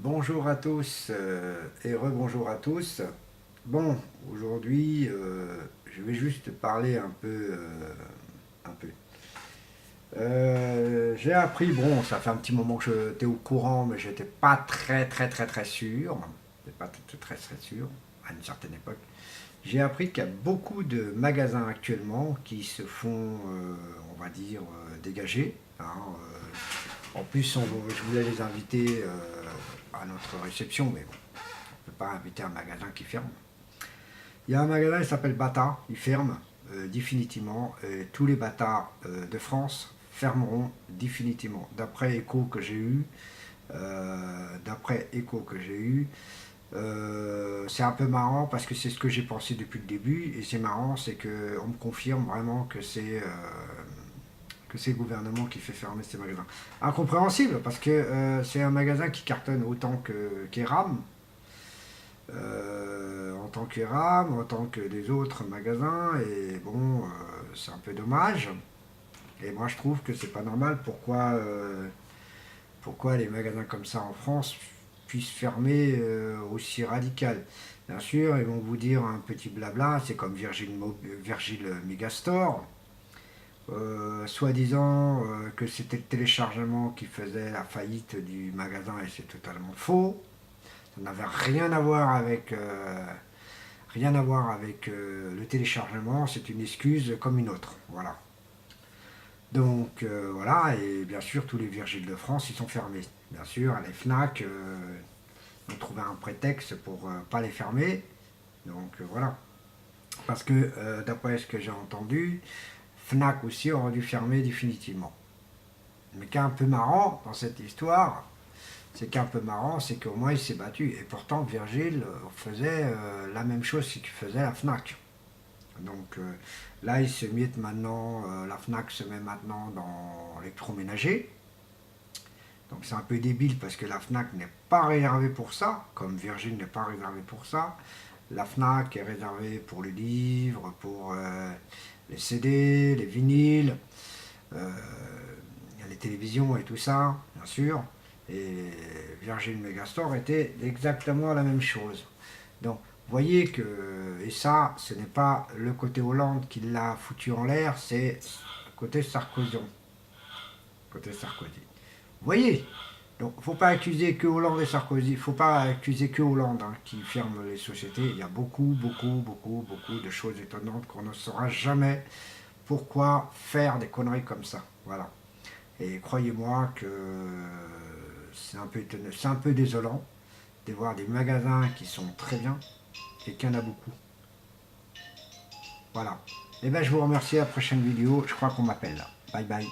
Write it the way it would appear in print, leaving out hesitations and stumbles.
Bonjour à tous et rebonjour à tous. Bon, aujourd'hui, je vais juste parler un peu. J'ai appris, bon, ça fait un petit moment que j'étais au courant, mais j'étais pas très sûr. J'étais pas très sûr à une certaine époque. J'ai appris qu'il y a beaucoup de magasins actuellement qui se font, on va dire, dégager, hein, en plus, je voulais les inviter à notre réception, mais bon, on ne peut pas inviter un magasin qui ferme. Il y a un magasin qui s'appelle Bata, il ferme définitivement. Et tous les Bata de France fermeront définitivement. D'après écho que j'ai eu, c'est un peu marrant parce que c'est ce que j'ai pensé depuis le début. Et c'est marrant, c'est qu'on me confirme vraiment que c'est le gouvernement qui fait fermer ces magasins. Incompréhensible, parce que c'est un magasin qui cartonne autant qu'Eram, en tant qu'Eram, en tant que des autres magasins, et bon, c'est un peu dommage. Et moi, je trouve que c'est pas normal. Pourquoi les magasins comme ça en France puissent fermer aussi radical. Bien sûr, ils vont vous dire un petit blabla, c'est comme Virgile Megastore. Soi-disant que c'était le téléchargement qui faisait la faillite du magasin et c'est totalement faux. Ça n'avait rien à voir avec le téléchargement, c'est une excuse comme une autre. Voilà. Donc voilà, et bien sûr tous les Virgiles de France ils sont fermés. Bien sûr, les FNAC ont trouvé un prétexte pour pas les fermer. Donc voilà. Parce que d'après ce que j'ai entendu, Fnac aussi aurait dû fermer définitivement. Mais qu'un peu marrant dans cette histoire, c'est qu'au moins il s'est battu. Et pourtant Virgile faisait la même chose qu'il faisait la Fnac. Donc là il se met maintenant, la Fnac se met maintenant dans l'électroménager. Donc c'est un peu débile parce que la Fnac n'est pas réservée pour ça, comme Virgile n'est pas réservée pour ça. La Fnac est réservée pour les livres, pour les CD, les vinyles, euh, les télévisions et tout ça, bien sûr. Et Virgin Megastore était exactement la même chose. Donc, vous voyez que, et ça, ce n'est pas le côté Hollande qui l'a foutu en l'air, c'est côté Sarkozy. Côté Sarkozy. Vous voyez. Donc, faut pas accuser que Hollande et Sarkozy, faut pas accuser que Hollande qui ferme les sociétés. Il y a beaucoup de choses étonnantes qu'on ne saura jamais pourquoi faire des conneries comme ça. Voilà. Et croyez-moi que c'est un peu désolant de voir des magasins qui sont très bien et qu'il y en a beaucoup. Voilà. Et bien je vous remercie à la prochaine vidéo. Je crois qu'on m'appelle là. Bye bye.